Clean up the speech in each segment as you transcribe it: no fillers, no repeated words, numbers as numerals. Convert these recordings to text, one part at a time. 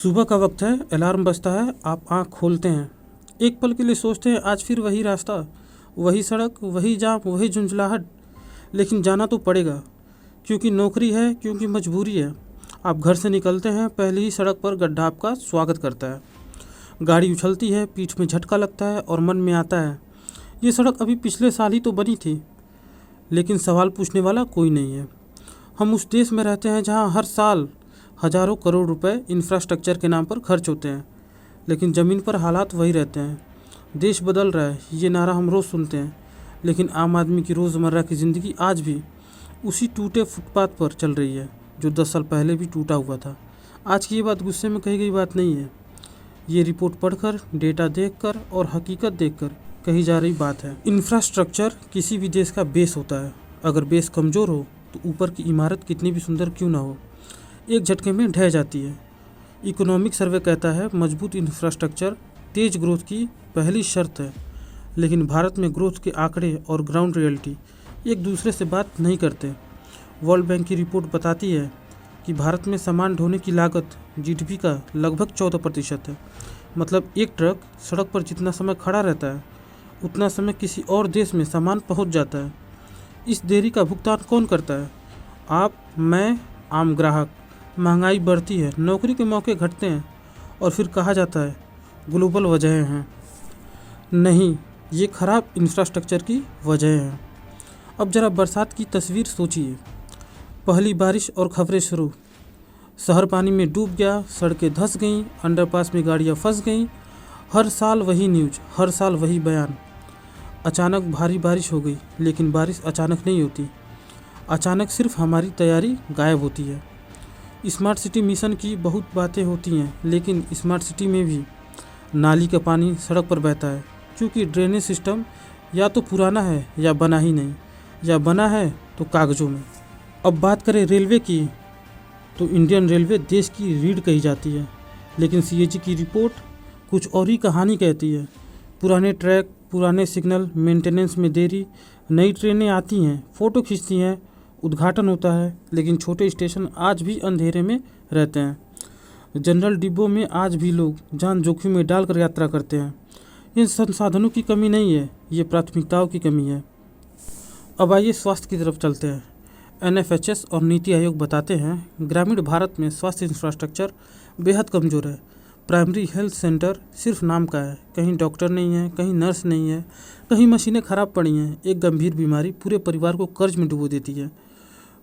सुबह का वक्त है, अलार्म बजता है, आप आँख खोलते हैं। एक पल के लिए सोचते हैं आज फिर वही रास्ता, वही सड़क, वही जाम, वही झुंझलाहट। लेकिन जाना तो पड़ेगा, क्योंकि नौकरी है, क्योंकि मजबूरी है। आप घर से निकलते हैं, पहली ही सड़क पर गड्ढा आपका स्वागत करता है। गाड़ी उछलती है, पीठ में झटका लगता है और मन में आता है, ये सड़क अभी पिछले साल ही तो बनी थी। लेकिन सवाल पूछने वाला कोई नहीं है। हम उस देश में रहते हैं जहाँ हर साल हजारों करोड़ रुपए इंफ्रास्ट्रक्चर के नाम पर खर्च होते हैं, लेकिन ज़मीन पर हालात वही रहते हैं। देश बदल रहा है, ये नारा हम रोज़ सुनते हैं, लेकिन आम आदमी की रोज़मर्रा की ज़िंदगी आज भी उसी टूटे फुटपाथ पर चल रही है जो 10 साल पहले भी टूटा हुआ था। आज की ये बात गुस्से में कही गई बात नहीं है, ये रिपोर्ट पढ़कर, डेटा देखकर और हकीकत देखकर कही जा रही बात है। इंफ्रास्ट्रक्चर किसी भी देश का बेस होता है। अगर बेस कमज़ोर हो तो ऊपर की इमारत कितनी भी सुंदर क्यों ना हो, एक झटके में ढह जाती है। इकोनॉमिक सर्वे कहता है मजबूत इंफ्रास्ट्रक्चर तेज ग्रोथ की पहली शर्त है, लेकिन भारत में ग्रोथ के आंकड़े और ग्राउंड रियलिटी एक दूसरे से बात नहीं करते। वर्ल्ड बैंक की रिपोर्ट बताती है कि भारत में सामान ढोने की लागत जीडीपी का लगभग 14% है। मतलब एक ट्रक सड़क पर जितना समय खड़ा रहता है, उतना समय किसी और देश में सामान पहुंच जाता है। इस देरी का भुगतान कौन करता है? आप, मैं, आम ग्राहक। महंगाई बढ़ती है, नौकरी के मौके घटते हैं और फिर कहा जाता है ग्लोबल वजहें हैं। नहीं, ये खराब इंफ्रास्ट्रक्चर की वजह है। अब जरा बरसात की तस्वीर सोचिए। पहली बारिश और खबरें शुरू। शहर पानी में डूब गया, सड़कें धंस गईं, अंडरपास में गाड़ियां फंस गईं। हर साल वही न्यूज़, हर साल वही बयान। अचानक भारी बारिश हो गई, लेकिन बारिश अचानक नहीं होती। अचानक सिर्फ हमारी तैयारी गायब होती है। स्मार्ट सिटी मिशन की बहुत बातें होती हैं, लेकिन स्मार्ट सिटी में भी नाली का पानी सड़क पर बहता है, क्योंकि ड्रेनेज सिस्टम या तो पुराना है या बना ही नहीं, या बना है तो कागज़ों में। अब बात करें रेलवे की, तो इंडियन रेलवे देश की रीढ़ कही जाती है, लेकिन सीएजी की रिपोर्ट कुछ और ही कहानी कहती है। पुराने ट्रैक, पुराने सिग्नल, मेंटेनेंस में देरी। नई ट्रेनें आती हैं, फ़ोटो खींचती हैं, उद्घाटन होता है, लेकिन छोटे स्टेशन आज भी अंधेरे में रहते हैं। जनरल डिब्बों में आज भी लोग जान जोखिम में डालकर यात्रा करते हैं। इन संसाधनों की कमी नहीं है, ये प्राथमिकताओं की कमी है। अब आइए स्वास्थ्य की तरफ चलते हैं। एनएफएचएस और नीति आयोग बताते हैं ग्रामीण भारत में स्वास्थ्य इंफ्रास्ट्रक्चर बेहद कमज़ोर है। प्राइमरी हेल्थ सेंटर सिर्फ नाम का है, कहीं डॉक्टर नहीं है, कहीं नर्स नहीं है, कहीं मशीनें ख़राब पड़ी हैं। एक गंभीर बीमारी पूरे परिवार को कर्ज में डुबो देती है।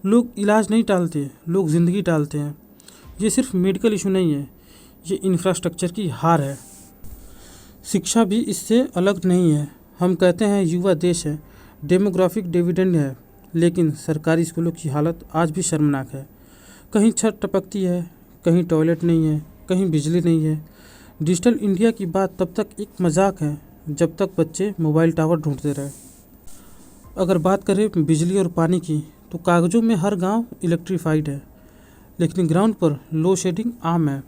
लोग इलाज नहीं टालते, लोग ज़िंदगी टालते हैं। ये सिर्फ मेडिकल इशू नहीं है, ये इंफ्रास्ट्रक्चर की हार है। शिक्षा भी इससे अलग नहीं है। हम कहते हैं युवा देश है, डेमोग्राफिक डिविडेंड है, लेकिन सरकारी स्कूलों की हालत आज भी शर्मनाक है। कहीं छत टपकती है, कहीं टॉयलेट नहीं है, कहीं बिजली नहीं है। डिजिटल इंडिया की बात तब तक एक मजाक है जब तक बच्चे मोबाइल टावर ढूंढते रहे। अगर बात करें बिजली और पानी की, तो कागज़ों में हर गांव इलेक्ट्रीफाइड है, लेकिन ग्राउंड पर लो शेडिंग आम है।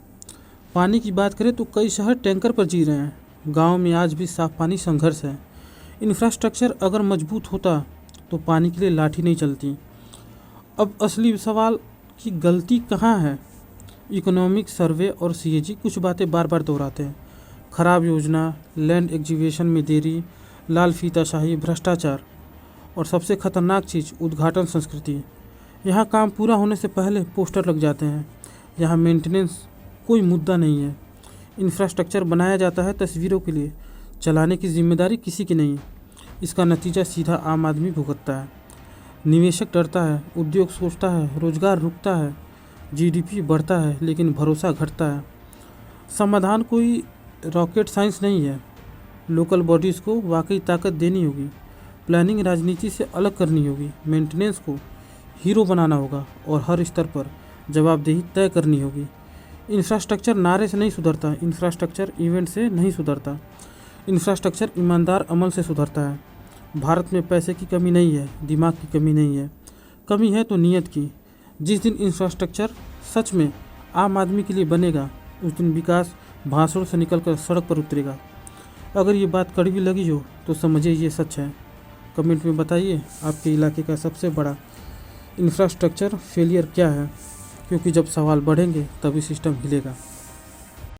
पानी की बात करें तो कई शहर टैंकर पर जी रहे हैं। गांव में आज भी साफ पानी संघर्ष है। इंफ्रास्ट्रक्चर अगर मजबूत होता तो पानी के लिए लाठी नहीं चलती। अब असली सवाल की गलती कहाँ है? इकोनॉमिक सर्वे और सीएजी कुछ बातें बार बार दोहराते हैं। खराब योजना, लैंड एक्विजिशन में देरी, लाल फीताशाही, भ्रष्टाचार और सबसे खतरनाक चीज़ उद्घाटन संस्कृति। यहाँ काम पूरा होने से पहले पोस्टर लग जाते हैं। यहाँ मेंटेनेंस कोई मुद्दा नहीं है। इंफ्रास्ट्रक्चर बनाया जाता है तस्वीरों के लिए, चलाने की जिम्मेदारी किसी की नहीं। इसका नतीजा सीधा आम आदमी भुगतता है। निवेशक डरता है, उद्योग सोचता है, रोजगार रुकता है, जीडीपी बढ़ता है, लेकिन भरोसा घटता है। समाधान कोई रॉकेट साइंस नहीं है। लोकल बॉडीज़ को वाकई ताकत देनी होगी, प्लानिंग राजनीति से अलग करनी होगी, मेंटेनेंस को हीरो बनाना होगा और हर स्तर पर जवाबदेही तय करनी होगी। इंफ्रास्ट्रक्चर नारे से नहीं सुधरता, इंफ्रास्ट्रक्चर इवेंट से नहीं सुधरता, इंफ्रास्ट्रक्चर ईमानदार अमल से सुधरता है। भारत में पैसे की कमी नहीं है, दिमाग की कमी नहीं है, कमी है तो नीयत की। जिस दिन इंफ्रास्ट्रक्चर सच में आम आदमी के लिए बनेगा, उस दिन विकास भाषणों से निकलकर सड़क पर उतरेगा। अगर ये बात कड़वी लगी हो तो समझिए ये सच है। कमेंट में बताइए आपके इलाके का सबसे बड़ा इंफ्रास्ट्रक्चर फेलियर क्या है, क्योंकि जब सवाल बढ़ेंगे तभी सिस्टम हिलेगा।